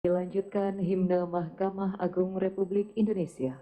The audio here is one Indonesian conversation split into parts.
Dilanjutkan himne Mahkamah Agung Republik Indonesia.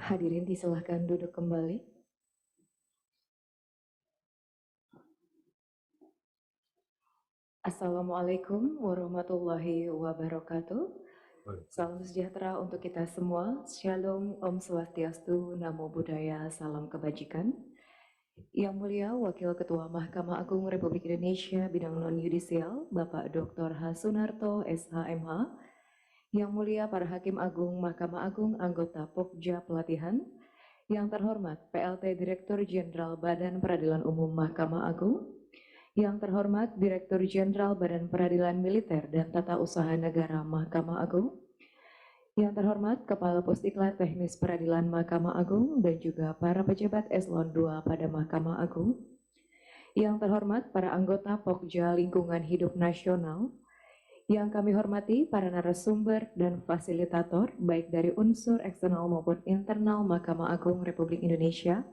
Hadirin disilahkan duduk kembali. Assalamualaikum warahmatullahi wabarakatuh. Salam sejahtera untuk kita semua. Shalom, Om Swastiastu, Namo Buddhaya, salam kebajikan. Yang mulia Wakil Ketua Mahkamah Agung Republik Indonesia bidang non-yudisial, Bapak Dr. H. Sunarto, SHMH. Yang mulia para Hakim Agung Mahkamah Agung, anggota Pokja Pelatihan. Yang terhormat PLT Direktur Jenderal Badan Peradilan Umum Mahkamah Agung. Yang terhormat Direktur Jenderal Badan Peradilan Militer dan Tata Usaha Negara Mahkamah Agung. Yang terhormat Kepala Pusdiklat Teknis Peradilan Mahkamah Agung dan juga para pejabat eselon 2 pada Mahkamah Agung. Yang terhormat para anggota Pokja Lingkungan Hidup Nasional, yang kami hormati para narasumber dan fasilitator baik dari unsur eksternal maupun internal Mahkamah Agung Republik Indonesia,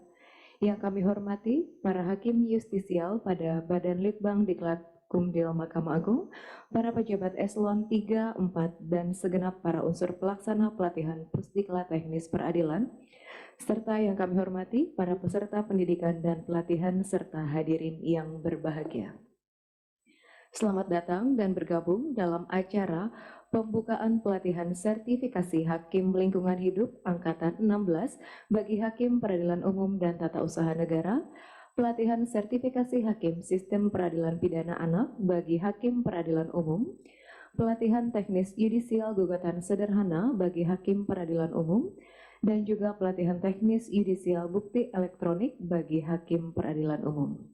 yang kami hormati para hakim justisial pada Badan Litbang Diklat Kumdil Mahkamah Agung, para pejabat eselon 3, 4, dan segenap para unsur pelaksana pelatihan Pusdiklat Teknis Peradilan, serta yang kami hormati para peserta pendidikan dan pelatihan serta hadirin yang berbahagia. Selamat datang dan bergabung dalam acara pembukaan pelatihan sertifikasi Hakim Lingkungan Hidup Angkatan 16 bagi Hakim Peradilan Umum dan Tata Usaha Negara, pelatihan sertifikasi Hakim Sistem Peradilan Pidana Anak bagi Hakim Peradilan Umum, pelatihan teknis yudisial gugatan sederhana bagi Hakim Peradilan Umum, dan juga pelatihan teknis yudisial bukti elektronik bagi Hakim Peradilan Umum.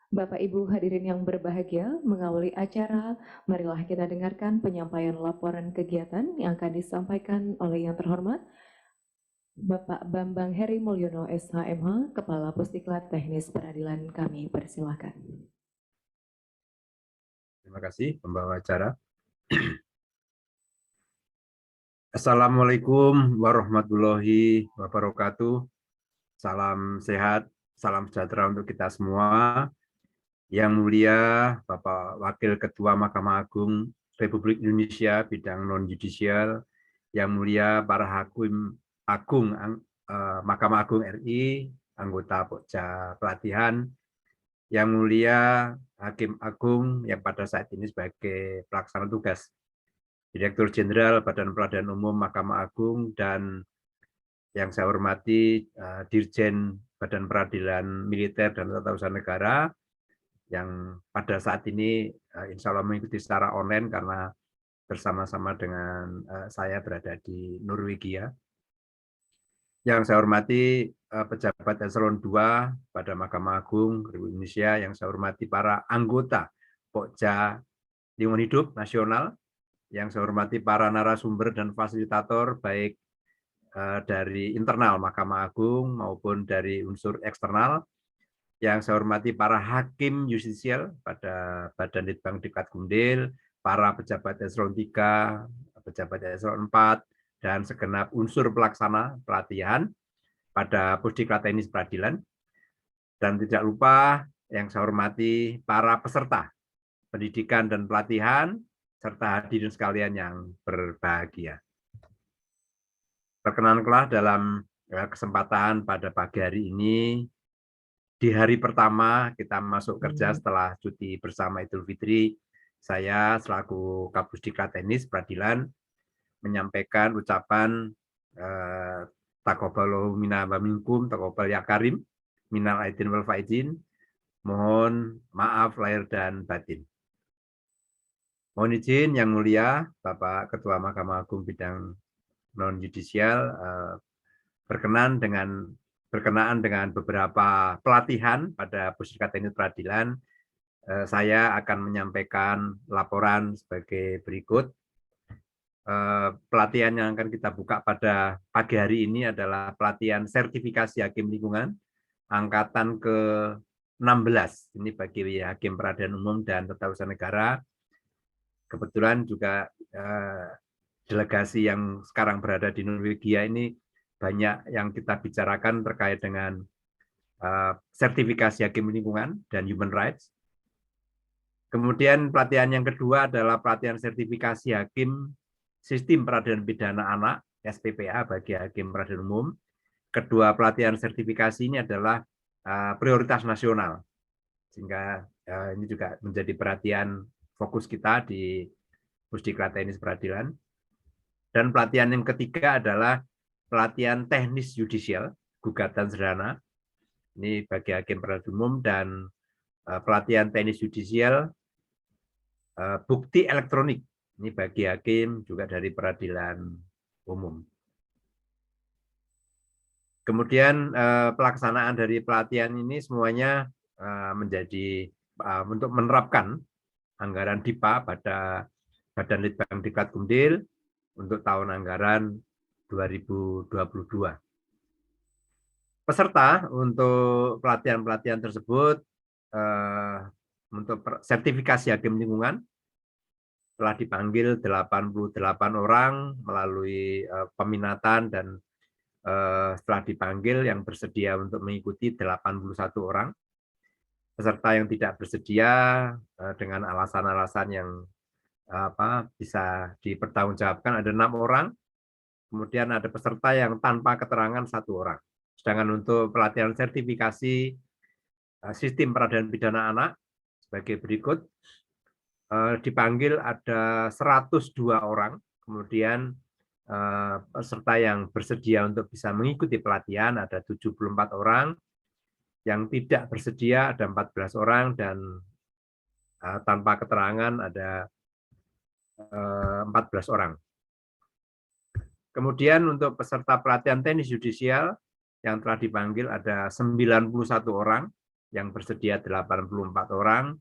Bapak Ibu hadirin yang berbahagia, mengawali acara, marilah kita dengarkan penyampaian laporan kegiatan yang akan disampaikan oleh yang terhormat Bapak Bambang Heri Mulyono SHMH, Kepala Pusdiklat Teknis Peradilan. Kami persilahkan. Terima kasih pembawa acara. Assalamualaikum warahmatullahi wabarakatuh. Salam sehat, salam sejahtera untuk kita semua. Yang mulia Bapak Wakil Ketua Mahkamah Agung Republik Indonesia bidang non-judisial, yang mulia para Hakim Agung Mahkamah Agung RI, anggota Pokja Pelatihan, yang mulia Hakim Agung yang pada saat ini sebagai pelaksana tugas, Direktur Jenderal Badan Peradilan Umum Mahkamah Agung, dan yang saya hormati Dirjen Badan Peradilan Militer dan Tata Usaha Negara, yang pada saat ini insya Allah mengikuti secara online karena bersama-sama dengan saya berada di Norwegia. Yang saya hormati pejabat eselon 2 pada Mahkamah Agung Republik Indonesia, yang saya hormati para anggota Pokja Lingkungan Hidup Nasional, yang saya hormati para narasumber dan fasilitator baik dari internal Mahkamah Agung maupun dari unsur eksternal, yang saya hormati para hakim justisial pada Badan Litbang Diklat Kumdil, para pejabat eselon 3, pejabat eselon 4, dan segenap unsur pelaksana pelatihan pada Pusdiklat Teknis Peradilan. Dan tidak lupa yang saya hormati para peserta pendidikan dan pelatihan, serta hadirin sekalian yang berbahagia. Perkenankanlah dalam kesempatan pada pagi hari ini, di hari pertama kita masuk kerja setelah cuti bersama Idul Fitri, saya selaku Kapusdiklat Teknis Peradilan menyampaikan ucapan taqabbalallahu minna wa minkum, taqabbal ya karim, minal aidin wal faizin, mohon maaf lahir dan batin. Mohon izin yang mulia Bapak Ketua Mahkamah Agung bidang non-judisial berkenaan dengan beberapa pelatihan pada Pusdiklat Teknis Peradilan, saya akan menyampaikan laporan sebagai berikut. Pelatihan yang akan kita buka pada pagi hari ini adalah pelatihan sertifikasi Hakim Lingkungan angkatan ke-16. Ini bagi Hakim Peradilan Umum dan Tata Usaha Negara. Kebetulan juga delegasi yang sekarang berada di Norwegia ini banyak yang kita bicarakan terkait dengan sertifikasi Hakim Lingkungan dan Human Rights. Kemudian pelatihan yang kedua adalah pelatihan sertifikasi Hakim Sistem Peradilan Pidana Anak, SPPA bagi Hakim Peradilan Umum. Kedua pelatihan sertifikasi ini adalah prioritas nasional, sehingga ini juga menjadi perhatian fokus kita di Pusdiklat Teknis Peradilan. Dan pelatihan yang ketiga adalah pelatihan teknis yudisial, gugatan sederhana, ini bagi Hakim Peradilan Umum, dan pelatihan teknis yudisial bukti elektronik, ini bagi hakim juga dari peradilan umum. Kemudian pelaksanaan dari pelatihan ini semuanya menjadi untuk menerapkan anggaran DIPA pada Badan Litbang Diklat Kumdil untuk tahun anggaran 2022. Peserta untuk pelatihan-pelatihan tersebut untuk sertifikasi hakim lingkungan telah dipanggil 88 orang melalui peminatan, dan setelah dipanggil yang bersedia untuk mengikuti 81 orang. Peserta yang tidak bersedia dengan alasan-alasan yang bisa dipertanggungjawabkan ada 6 orang. Kemudian ada peserta yang tanpa keterangan 1 orang. Sedangkan untuk pelatihan sertifikasi sistem peradilan pidana anak sebagai berikut, dipanggil ada 102 orang, kemudian peserta yang bersedia untuk bisa mengikuti pelatihan ada 74 orang, yang tidak bersedia ada 14 orang, dan tanpa keterangan ada 14 orang. Kemudian untuk peserta pelatihan teknis yudisial yang telah dipanggil ada 91 orang, yang bersedia 84 orang,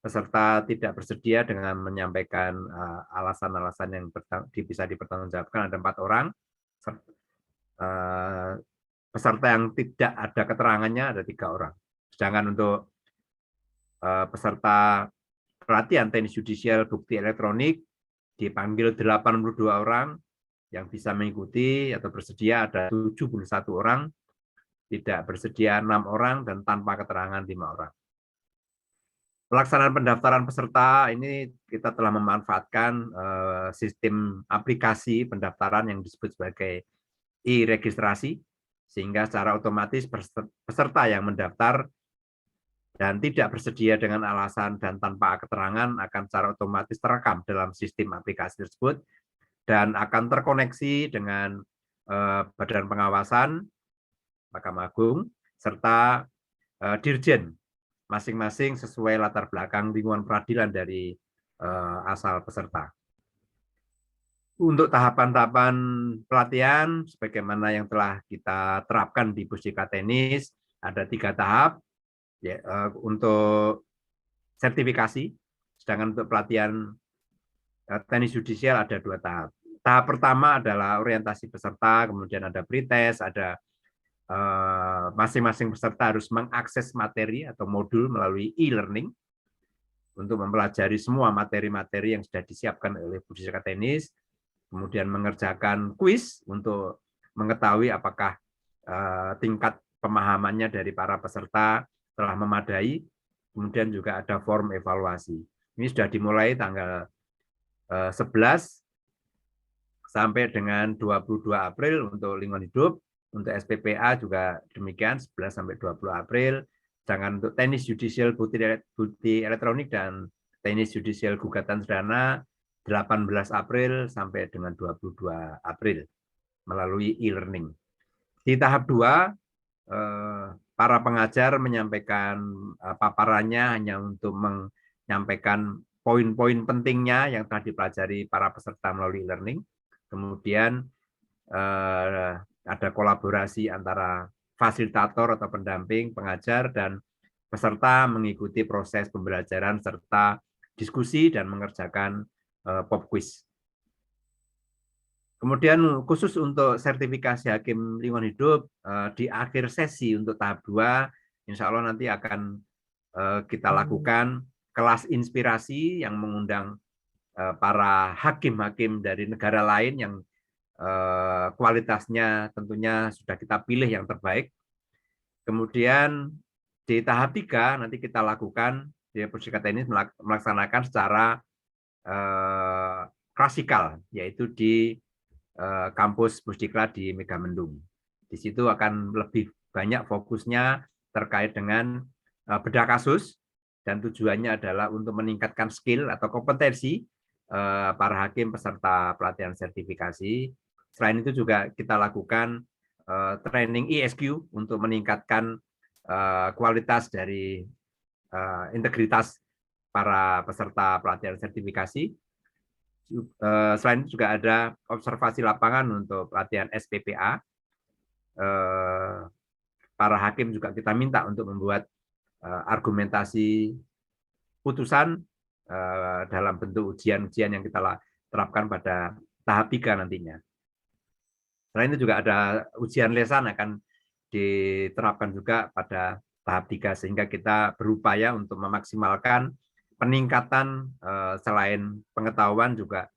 peserta tidak bersedia dengan menyampaikan alasan-alasan yang bisa dipertanggungjawabkan ada 4 orang, peserta yang tidak ada keterangannya ada 3 orang. Sedangkan untuk peserta pelatihan teknis yudisial bukti elektronik dipanggil 82 orang, yang bisa mengikuti atau bersedia ada 71 orang, tidak bersedia 6 orang, dan tanpa keterangan 5 orang. Pelaksanaan pendaftaran peserta ini kita telah memanfaatkan sistem aplikasi pendaftaran yang disebut sebagai e-registrasi, sehingga secara otomatis peserta yang mendaftar dan tidak bersedia dengan alasan dan tanpa keterangan akan secara otomatis terekam dalam sistem aplikasi tersebut dan akan terkoneksi dengan Badan Pengawasan Mahkamah Agung serta Dirjen masing-masing sesuai latar belakang lingkungan peradilan dari asal peserta. Untuk tahapan-tahapan pelatihan, sebagaimana yang telah kita terapkan di Pusdika Teknis, ada 3 tahap. Ya, untuk sertifikasi, sedangkan untuk pelatihan teknis yudisial ada 2 tahap. Tahap pertama adalah orientasi peserta, kemudian ada pretest, ada masing-masing peserta harus mengakses materi atau modul melalui e-learning untuk mempelajari semua materi-materi yang sudah disiapkan oleh Pusdika Teknis, kemudian mengerjakan kuis untuk mengetahui apakah tingkat pemahamannya dari para peserta telah memadai, kemudian juga ada form evaluasi. Ini sudah dimulai tanggal 11 sampai dengan 22 April untuk lingkungan hidup. Untuk SPPA juga demikian 11 sampai 20 April. Sedangkan untuk teknis yudisial bukti elektronik dan teknis yudisial gugatan sederhana 18 April sampai dengan 22 April melalui e-learning. Di tahap 2, para pengajar menyampaikan paparannya hanya untuk menyampaikan poin-poin pentingnya yang telah dipelajari para peserta melalui e-learning. Kemudian ada kolaborasi antara fasilitator atau pendamping, pengajar, dan peserta mengikuti proses pembelajaran serta diskusi dan mengerjakan pop quiz. Kemudian khusus untuk sertifikasi hakim lingkungan hidup, di akhir sesi untuk tahap 2, insya Allah nanti akan kita lakukan kelas inspirasi yang mengundang para hakim-hakim dari negara lain yang kualitasnya tentunya sudah kita pilih yang terbaik. Kemudian di tahap 3 nanti kita lakukan, di Pusdika Teknis melaksanakan secara klasikal, yaitu di kampus Pusdiklat di Megamendung. Di situ akan lebih banyak fokusnya terkait dengan bedah kasus, dan tujuannya adalah untuk meningkatkan skill atau kompetensi para hakim peserta pelatihan sertifikasi. Selain itu juga kita lakukan training ESQ untuk meningkatkan kualitas dari integritas para peserta pelatihan sertifikasi. Selain itu juga ada observasi lapangan untuk pelatihan SPPA. Para hakim juga kita minta untuk membuat argumentasi putusan dalam bentuk ujian-ujian yang kita terapkan pada tahap 3 nantinya. Selain itu juga ada ujian lesan akan diterapkan juga pada tahap 3, sehingga kita berupaya untuk memaksimalkan peningkatan selain pengetahuan juga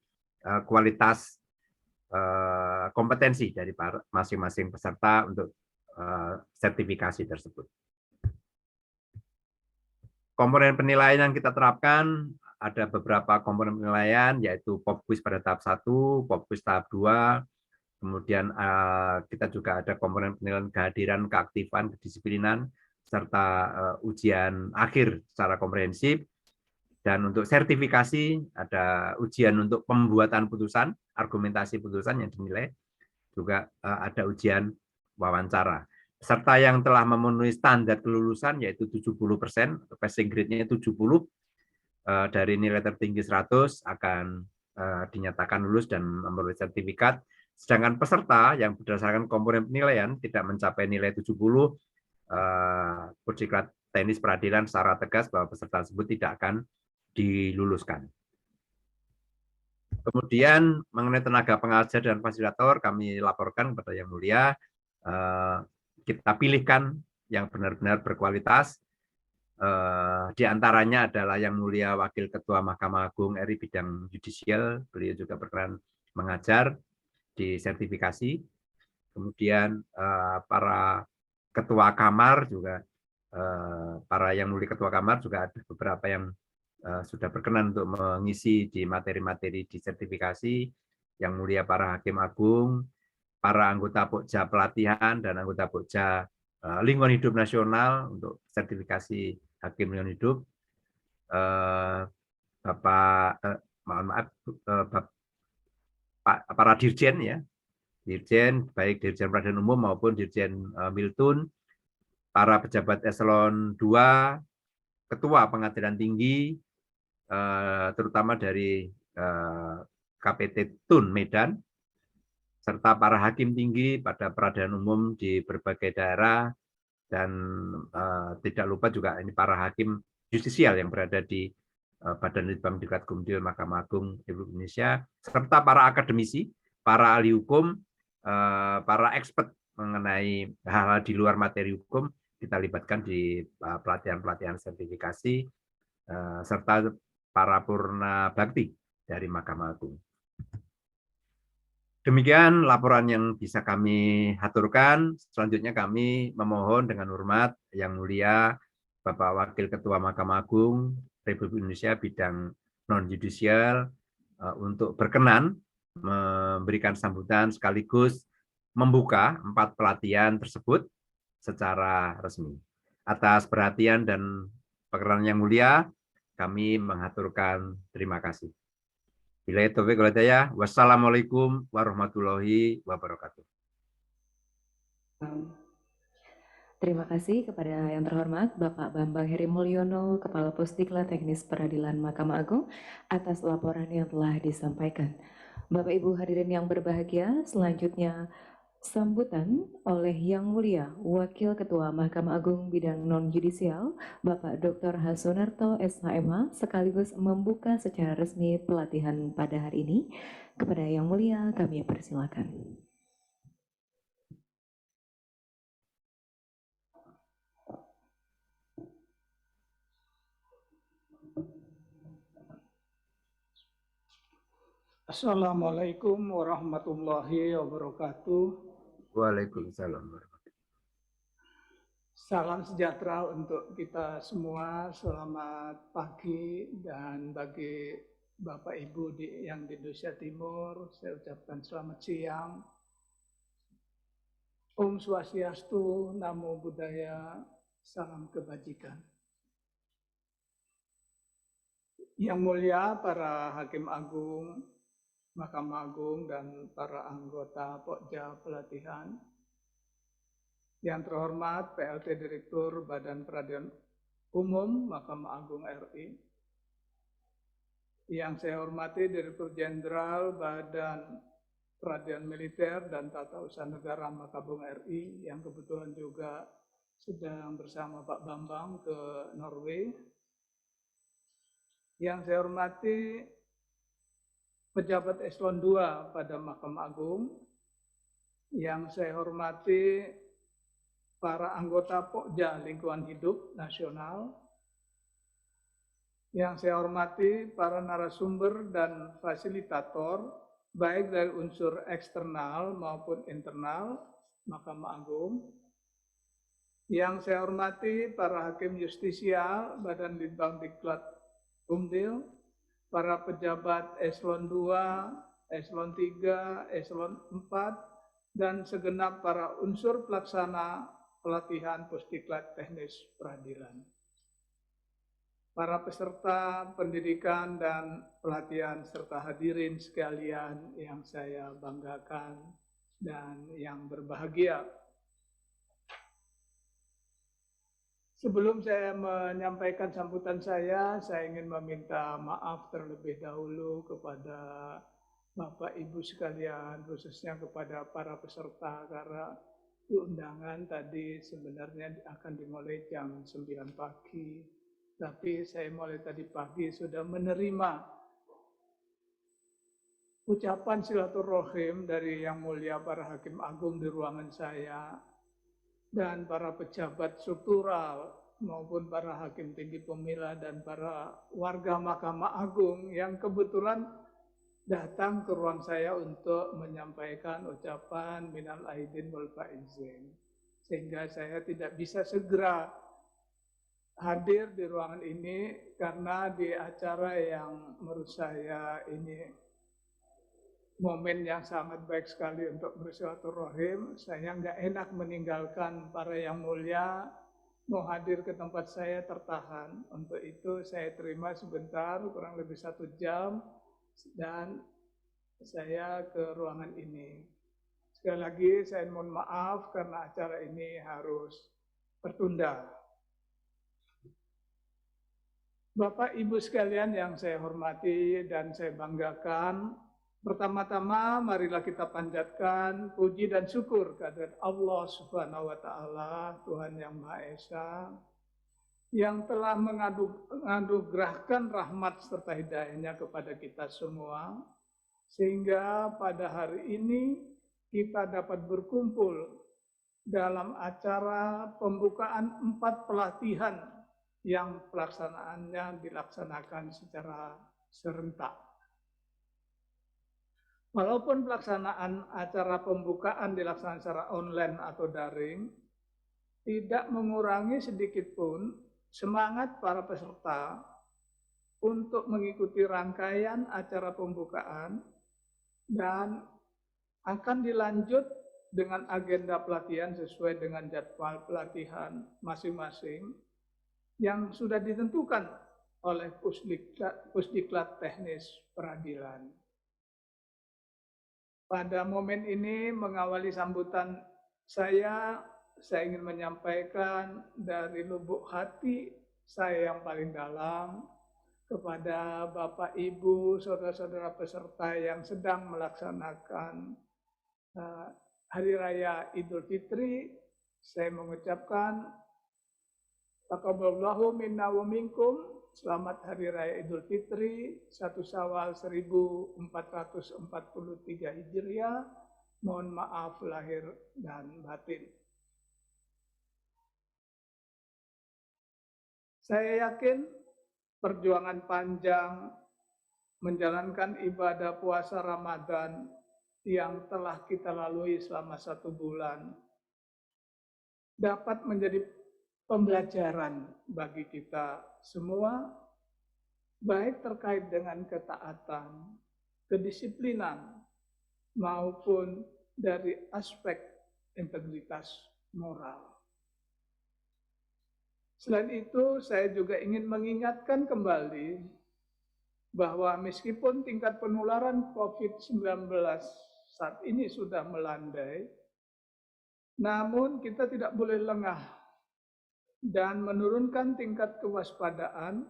kualitas kompetensi dari masing-masing peserta untuk sertifikasi tersebut. Komponen penilaian yang kita terapkan ada beberapa komponen penilaian, yaitu pop quiz pada tahap 1, pop quiz tahap 2, kemudian kita juga ada komponen penilaian kehadiran, keaktifan, kedisiplinan, serta ujian akhir secara komprehensif. Dan untuk sertifikasi ada ujian untuk pembuatan putusan, argumentasi putusan yang dinilai, juga ada ujian wawancara. Peserta yang telah memenuhi standar kelulusan yaitu 70%, passing grade-nya 70, dari nilai tertinggi 100 akan dinyatakan lulus dan memperoleh sertifikat. Sedangkan peserta yang berdasarkan komponen penilaian tidak mencapai nilai 70, Pudiklat Teknis Peradilan secara tegas bahwa peserta tersebut tidak akan diluluskan. Kemudian mengenai tenaga pengajar dan fasilitator, kami laporkan kepada Yang Mulia, kita pilihkan yang benar-benar berkualitas. Di antaranya adalah Yang Mulia Wakil Ketua Mahkamah Agung RI bidang yudisial, beliau juga berperan mengajar di sertifikasi. Kemudian para ketua kamar juga, para Yang Mulia Ketua Kamar juga ada beberapa yang sudah berkenan untuk mengisi di materi-materi di sertifikasi. Yang Mulia para Hakim Agung, para anggota Pokja Pelatihan dan anggota Pokja Lingkungan Hidup Nasional untuk sertifikasi Hakim Lingkungan Hidup, para dirjen ya, dirjen baik dirjen peradilan umum maupun dirjen Miltun, para pejabat eselon 2, ketua pengadilan tinggi, terutama dari KPT Tun Medan, serta para hakim tinggi pada peradilan umum di berbagai daerah, dan tidak lupa juga ini para hakim justisial yang berada di Badan Litbang Diklat Gumdil Mahkamah Agung Republik Indonesia, serta para akademisi, para ahli hukum, para expert mengenai hal-hal di luar materi hukum, kita libatkan di pelatihan-pelatihan sertifikasi, serta para purna bakti dari Mahkamah Agung. Demikian laporan yang bisa kami haturkan. Selanjutnya kami memohon dengan hormat Yang Mulia Bapak Wakil Ketua Mahkamah Agung Republik Indonesia bidang non-judisial untuk berkenan memberikan sambutan sekaligus membuka 4 pelatihan tersebut secara resmi. Atas perhatian dan perkenan Yang Mulia, kami mengaturkan terima kasih. Billahi taufiq wal hidayah. Wassalamualaikum warahmatullahi wabarakatuh. Terima kasih kepada yang terhormat Bapak Bambang Heri Mulyono, Kepala Pusdiklat Teknis Peradilan Mahkamah Agung, atas laporan yang telah disampaikan. Bapak Ibu hadirin yang berbahagia, selanjutnya sambutan oleh Yang Mulia Wakil Ketua Mahkamah Agung Bidang Non-Judisial, Bapak Dr. Hasunarto SHMH, sekaligus membuka secara resmi pelatihan pada hari ini. Kepada Yang Mulia kami persilakan. Assalamualaikum warahmatullahi wabarakatuh. Waalaikumsalam. Salam sejahtera untuk kita semua. Selamat pagi, dan bagi Bapak Ibu yang di Indonesia Timur, saya ucapkan selamat siang. Om Swastiastu, Namo Buddhaya, salam kebajikan. Yang mulia para Hakim Agung, Mahkamah Agung, dan para anggota Pokja Pelatihan. Yang terhormat PLT Direktur Badan Peradilan Umum Mahkamah Agung RI. Yang saya hormati Direktur Jenderal Badan Peradilan Militer dan Tata Usaha Negara Mahkamah Agung RI, yang kebetulan juga sedang bersama Pak Bambang ke Norway. Yang saya hormati pejabat eselon 2 pada Mahkamah Agung. Yang saya hormati para anggota Pokja Lingkungan Hidup Nasional, yang saya hormati para narasumber dan fasilitator, baik dari unsur eksternal maupun internal Mahkamah Agung, yang saya hormati para hakim justisial, Badan Litbang Diklat Umdil, para pejabat eselon 2, eselon 3, eselon 4, dan segenap para unsur pelaksana pelatihan Pusdiklat Teknis Peradilan. Para peserta pendidikan dan pelatihan serta hadirin sekalian yang saya banggakan dan yang berbahagia. Sebelum saya menyampaikan sambutan saya ingin meminta maaf terlebih dahulu kepada Bapak Ibu sekalian, khususnya kepada para peserta, karena undangan tadi sebenarnya akan dimulai jam 9 pagi. Tapi saya mulai tadi pagi sudah menerima ucapan silaturahim dari Yang Mulia para Hakim Agung di ruangan saya, dan para pejabat struktural maupun para hakim tinggi pemila dan para warga Mahkamah Agung yang kebetulan datang ke ruang saya untuk menyampaikan ucapan minal aidin wal faizin, sehingga saya tidak bisa segera hadir di ruangan ini karena di acara yang menurut saya ini momen yang sangat baik sekali untuk bersilaturahim. Saya nggak enak meninggalkan para yang mulia, mau hadir ke tempat saya tertahan. Untuk itu saya terima sebentar, kurang lebih 1 jam, dan saya ke ruangan ini. Sekali lagi saya mohon maaf karena acara ini harus tertunda. Bapak Ibu sekalian yang saya hormati dan saya banggakan, pertama-tama marilah kita panjatkan puji dan syukur kehadirat Allah Subhanahu wa taala, Tuhan yang Maha Esa, yang telah menganugerahkan rahmat serta hidayahnya kepada kita semua, sehingga pada hari ini kita dapat berkumpul dalam acara pembukaan 4 pelatihan yang pelaksanaannya dilaksanakan secara serentak. Walaupun pelaksanaan acara pembukaan dilaksanakan secara online atau daring, tidak mengurangi sedikit pun semangat para peserta untuk mengikuti rangkaian acara pembukaan dan akan dilanjut dengan agenda pelatihan sesuai dengan jadwal pelatihan masing-masing yang sudah ditentukan oleh Pusdiklat Teknis Peradilan. Pada momen ini mengawali sambutan saya ingin menyampaikan dari lubuk hati saya yang paling dalam kepada Bapak, Ibu, saudara-saudara peserta yang sedang melaksanakan Hari Raya Idul Fitri. Saya mengucapkan taqabbalallahu minna wa minkum. Selamat Hari Raya Idul Fitri 1 Syawal 1443 Hijriah. Mohon maaf lahir dan batin. Saya yakin perjuangan panjang menjalankan ibadah puasa Ramadan yang telah kita lalui selama 1 bulan dapat menjadi pembelajaran bagi kita semua, baik terkait dengan ketaatan, kedisiplinan, maupun dari aspek integritas moral. Selain itu, saya juga ingin mengingatkan kembali bahwa meskipun tingkat penularan COVID-19 saat ini sudah melandai, namun kita tidak boleh lengah dan menurunkan tingkat kewaspadaan.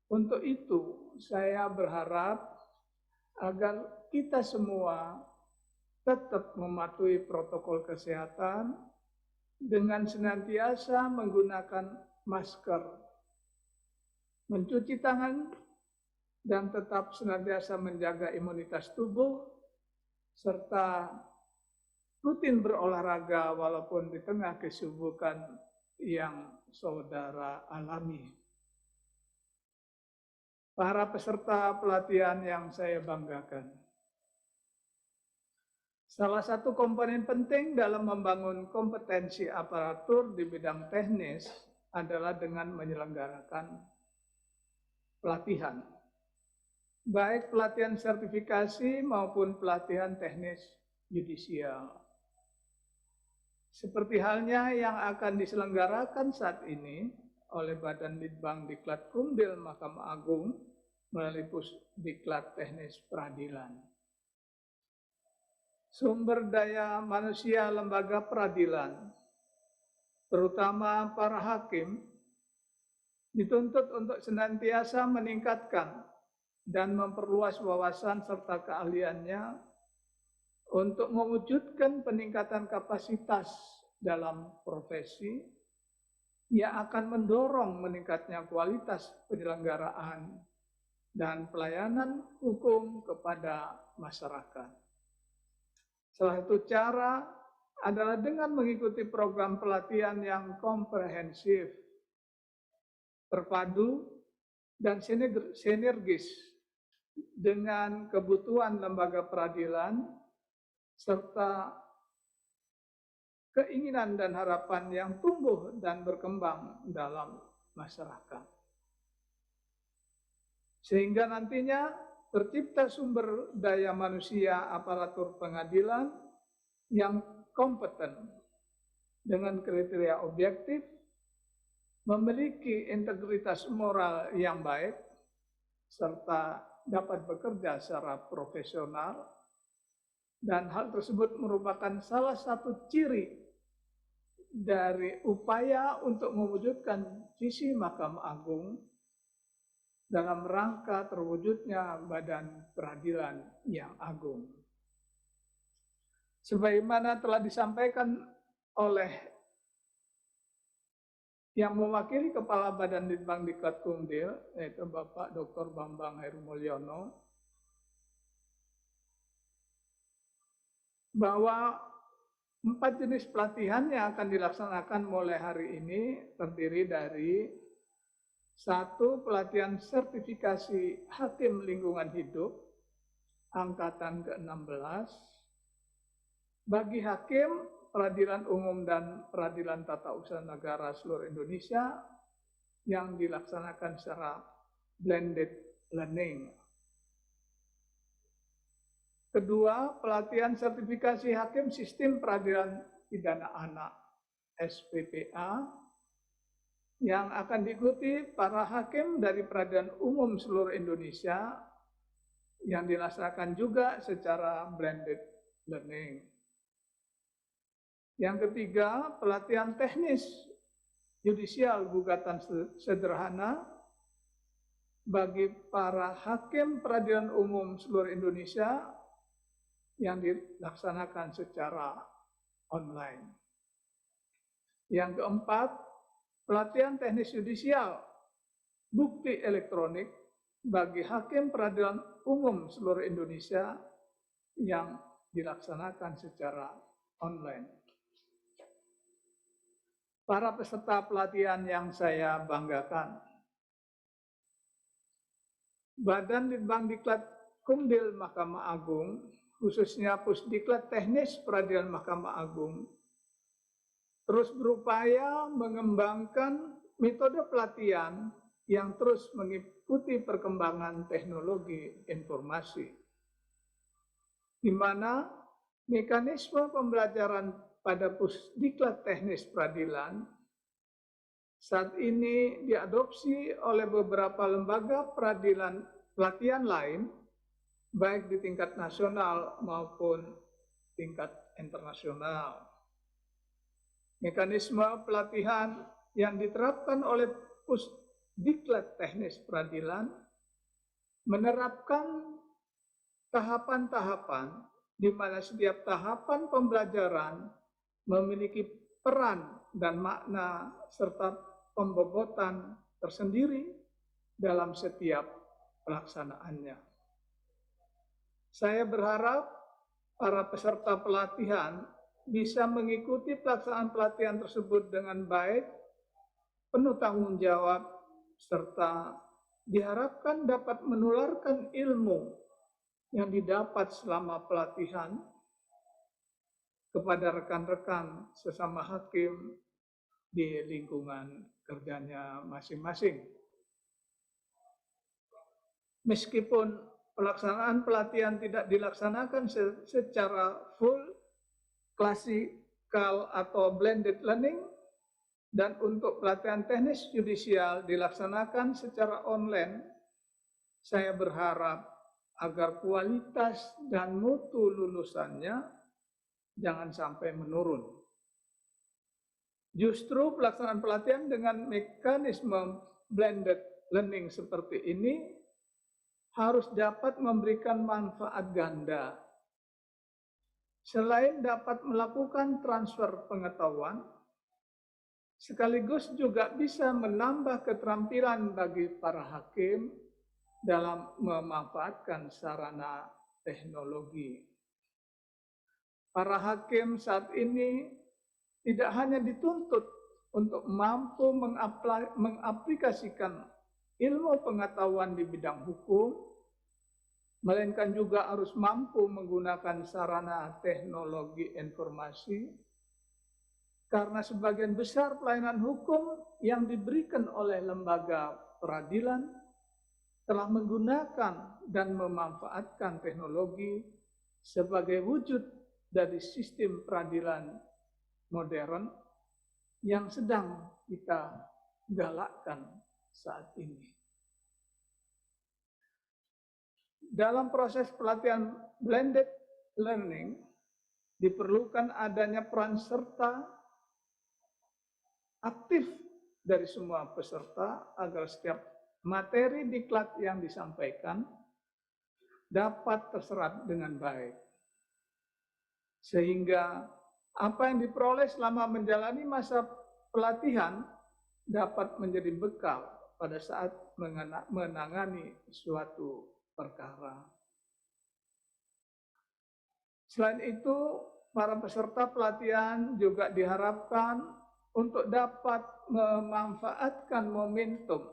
Untuk itu, saya berharap agar kita semua tetap mematuhi protokol kesehatan dengan senantiasa menggunakan masker, mencuci tangan, dan tetap senantiasa menjaga imunitas tubuh, serta rutin berolahraga walaupun di tengah kesibukan yang saudara alami. Para peserta pelatihan yang saya banggakan. Salah satu komponen penting dalam membangun kompetensi aparatur di bidang teknis adalah dengan menyelenggarakan pelatihan. Baik pelatihan sertifikasi maupun pelatihan teknis yudisial. Seperti halnya yang akan diselenggarakan saat ini oleh Badan Litbang Diklat Kumdil Mahkamah Agung melalui Pusdiklat Teknis Peradilan. Sumber daya manusia lembaga peradilan, terutama para hakim, dituntut untuk senantiasa meningkatkan dan memperluas wawasan serta keahliannya untuk mewujudkan peningkatan kapasitas dalam profesi yang akan mendorong meningkatnya kualitas penyelenggaraan dan pelayanan hukum kepada masyarakat. Salah satu cara adalah dengan mengikuti program pelatihan yang komprehensif, terpadu, dan sinergis dengan kebutuhan lembaga peradilan serta keinginan dan harapan yang tumbuh dan berkembang dalam masyarakat. Sehingga nantinya tercipta sumber daya manusia aparatur pengadilan yang kompeten dengan kriteria objektif, memiliki integritas moral yang baik, serta dapat bekerja secara profesional, dan hal tersebut merupakan salah satu ciri dari upaya untuk mewujudkan visi Mahkamah Agung dalam rangka terwujudnya badan peradilan yang agung. Sebagaimana telah disampaikan oleh yang mewakili Kepala Badan Litbang Diklat Kumdil, yaitu Bapak Dr. Bambang Heru Mulyono, bahwa 4 jenis pelatihan yang akan dilaksanakan mulai hari ini terdiri dari 1. Pelatihan sertifikasi Hakim Lingkungan Hidup angkatan ke-16 bagi hakim peradilan umum dan peradilan tata usaha negara seluruh Indonesia yang dilaksanakan secara blended learning. Kedua, pelatihan sertifikasi Hakim Sistem Peradilan Pidana Anak SPPA yang akan diikuti para hakim dari peradilan umum seluruh Indonesia yang dilaksanakan juga secara blended learning. Yang ketiga, pelatihan teknis yudisial gugatan sederhana bagi para hakim peradilan umum seluruh Indonesia yang dilaksanakan secara online. Yang keempat, pelatihan teknis yudisial bukti elektronik bagi hakim peradilan umum seluruh Indonesia yang dilaksanakan secara online. Para peserta pelatihan yang saya banggakan, Badan Litbang Diklat Kumdil Mahkamah Agung, khususnya Pusdiklat Teknis Peradilan Mahkamah Agung, terus berupaya mengembangkan metode pelatihan yang terus mengikuti perkembangan teknologi informasi, di mana mekanisme pembelajaran pada Pusdiklat Teknis Peradilan saat ini diadopsi oleh beberapa lembaga peradilan pelatihan lain, baik di tingkat nasional maupun tingkat internasional. Mekanisme pelatihan yang diterapkan oleh Pusdiklat Teknis Peradilan menerapkan tahapan-tahapan di mana setiap tahapan pembelajaran memiliki peran dan makna serta pembobotan tersendiri dalam setiap pelaksanaannya. Saya berharap para peserta pelatihan bisa mengikuti pelaksanaan pelatihan tersebut dengan baik, penuh tanggung jawab, serta diharapkan dapat menularkan ilmu yang didapat selama pelatihan kepada rekan-rekan sesama hakim di lingkungan kerjanya masing-masing. Meskipun pelaksanaan pelatihan tidak dilaksanakan secara full, klasikal atau blended learning, dan untuk pelatihan teknis yudisial dilaksanakan secara online, saya berharap agar kualitas dan mutu lulusannya jangan sampai menurun. Justru pelaksanaan pelatihan dengan mekanisme blended learning seperti ini harus dapat memberikan manfaat ganda. Selain dapat melakukan transfer pengetahuan, sekaligus juga bisa menambah keterampilan bagi para hakim dalam memanfaatkan sarana teknologi. Para hakim saat ini tidak hanya dituntut untuk mampu mengaplikasikan ilmu pengetahuan di bidang hukum, melainkan juga harus mampu menggunakan sarana teknologi informasi, karena sebagian besar pelayanan hukum yang diberikan oleh lembaga peradilan telah menggunakan dan memanfaatkan teknologi sebagai wujud dari sistem peradilan modern yang sedang kita galakkan saat ini. Dalam proses pelatihan blended learning, diperlukan adanya peran serta aktif dari semua peserta agar setiap materi diklat yang disampaikan dapat terserap dengan baik. Sehingga apa yang diperoleh selama menjalani masa pelatihan dapat menjadi bekal pada saat menangani suatu perkara. Selain itu, para peserta pelatihan juga diharapkan untuk dapat memanfaatkan momentum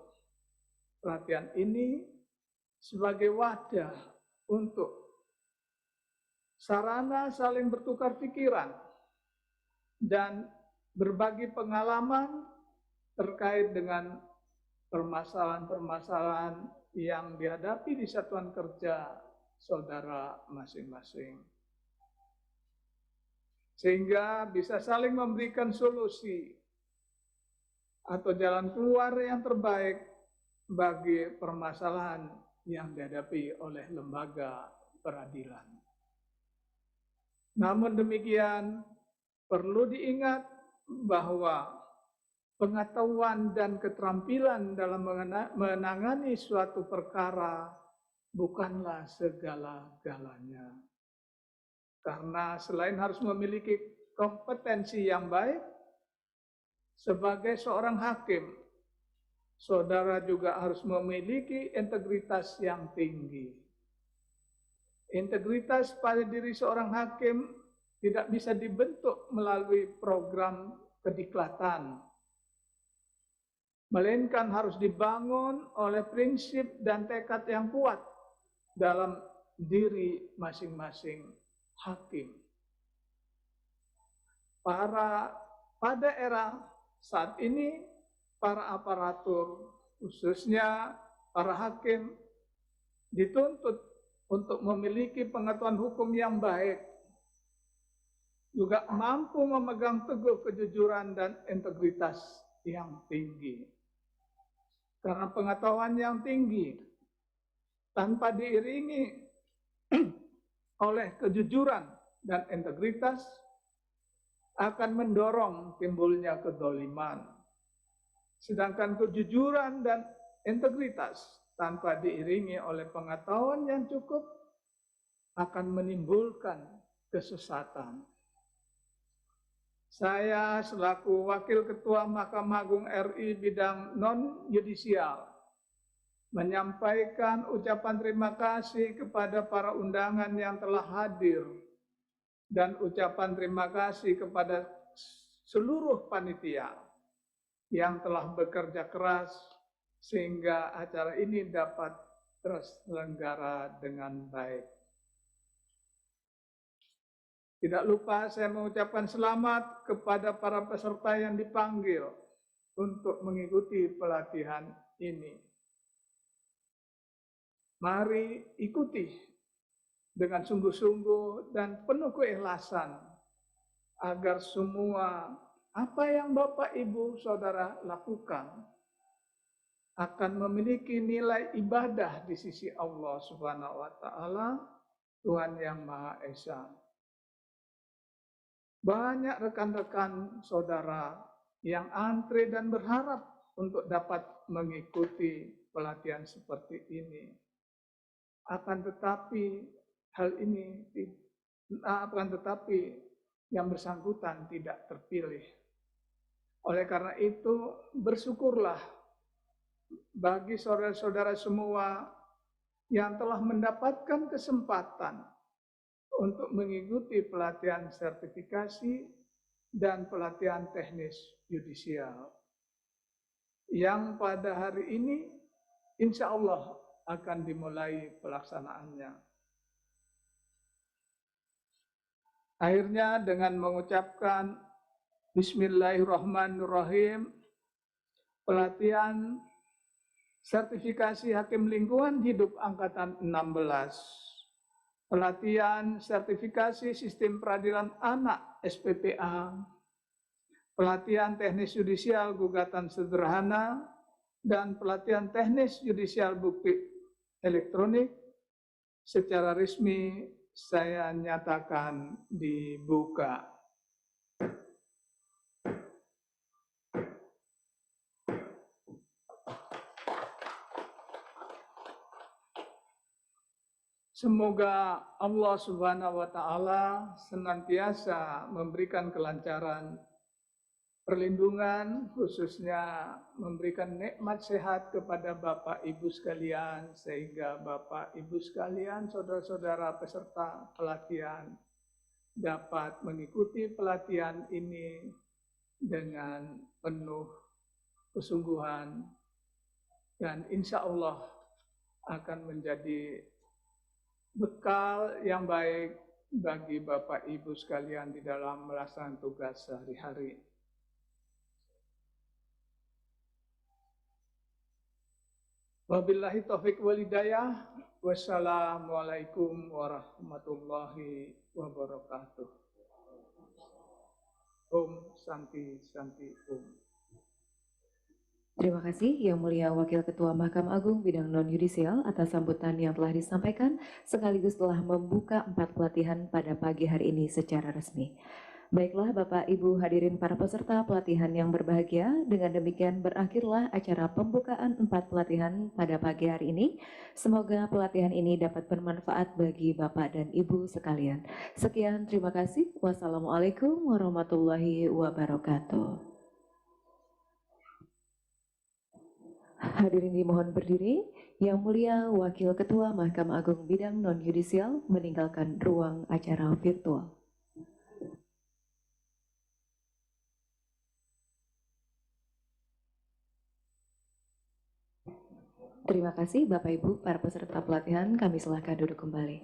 pelatihan ini sebagai wadah untuk sarana saling bertukar pikiran dan berbagi pengalaman terkait dengan permasalahan-permasalahan yang dihadapi di satuan kerja saudara masing-masing. Sehingga bisa saling memberikan solusi atau jalan keluar yang terbaik bagi permasalahan yang dihadapi oleh lembaga peradilan. Namun demikian, perlu diingat bahwa pengetahuan dan keterampilan dalam menangani suatu perkara bukanlah segala-galanya. Karena selain harus memiliki kompetensi yang baik, sebagai seorang hakim, saudara juga harus memiliki integritas yang tinggi. Integritas pada diri seorang hakim tidak bisa dibentuk melalui program kediklatan, melainkan harus dibangun oleh prinsip dan tekad yang kuat dalam diri masing-masing hakim. Pada era saat ini, para aparatur, khususnya para hakim, dituntut untuk memiliki pengetahuan hukum yang baik, juga mampu memegang teguh kejujuran dan integritas yang tinggi. Karena pengetahuan yang tinggi tanpa diiringi oleh kejujuran dan integritas akan mendorong timbulnya kedzaliman. Sedangkan kejujuran dan integritas tanpa diiringi oleh pengetahuan yang cukup akan menimbulkan kesesatan. Saya selaku Wakil Ketua Mahkamah Agung RI bidang non-yudisial menyampaikan ucapan terima kasih kepada para undangan yang telah hadir dan ucapan terima kasih kepada seluruh panitia yang telah bekerja keras sehingga acara ini dapat terselenggara dengan baik. Tidak lupa saya mengucapkan selamat kepada para peserta yang dipanggil untuk mengikuti pelatihan ini. Mari ikuti dengan sungguh-sungguh dan penuh keikhlasan agar semua apa yang Bapak, Ibu, Saudara lakukan akan memiliki nilai ibadah di sisi Allah Subhanahu wa taala, Tuhan yang Maha Esa. Banyak rekan-rekan saudara yang antre dan berharap untuk dapat mengikuti pelatihan seperti ini. Akan tetapi yang bersangkutan tidak terpilih. Oleh karena itu, bersyukurlah bagi saudara-saudara semua yang telah mendapatkan kesempatan untuk mengikuti pelatihan sertifikasi dan pelatihan teknis yudisial yang pada hari ini insya Allah akan dimulai pelaksanaannya. Akhirnya dengan mengucapkan Bismillahirrahmanirrahim, pelatihan sertifikasi Hakim Lingkungan Hidup Angkatan 16, pelatihan sertifikasi Sistem Peradilan Anak SPPA, pelatihan teknis yudisial gugatan sederhana, dan pelatihan teknis yudisial bukti elektronik secara resmi saya nyatakan dibuka. Semoga Allah Subhanahu wa taala senantiasa memberikan kelancaran, perlindungan, khususnya memberikan nikmat sehat kepada Bapak Ibu sekalian, sehingga Bapak Ibu sekalian, saudara-saudara peserta pelatihan dapat mengikuti pelatihan ini dengan penuh kesungguhan dan insya Allah akan menjadi bekal yang baik bagi Bapak Ibu sekalian di dalam melaksanakan tugas sehari-hari. Wabillahi taufiq wal hidayah. Wassalamualaikum warahmatullahi wabarakatuh. Om Santi Santi Om. Terima kasih Yang Mulia Wakil Ketua Mahkamah Agung Bidang Non-Yudisial atas sambutan yang telah disampaikan sekaligus telah membuka 4 pelatihan pada pagi hari ini secara resmi. Baiklah Bapak Ibu hadirin para peserta pelatihan yang berbahagia, dengan demikian berakhirlah acara pembukaan 4 pelatihan pada pagi hari ini. Semoga pelatihan ini dapat bermanfaat bagi Bapak dan Ibu sekalian. Sekian, terima kasih. Wassalamualaikum warahmatullahi wabarakatuh. Hadirin dimohon berdiri. Yang Mulia Wakil Ketua Mahkamah Agung Bidang Non-Yudisial meninggalkan ruang acara virtual. Terima kasih Bapak Ibu para peserta pelatihan, kami silakan duduk kembali.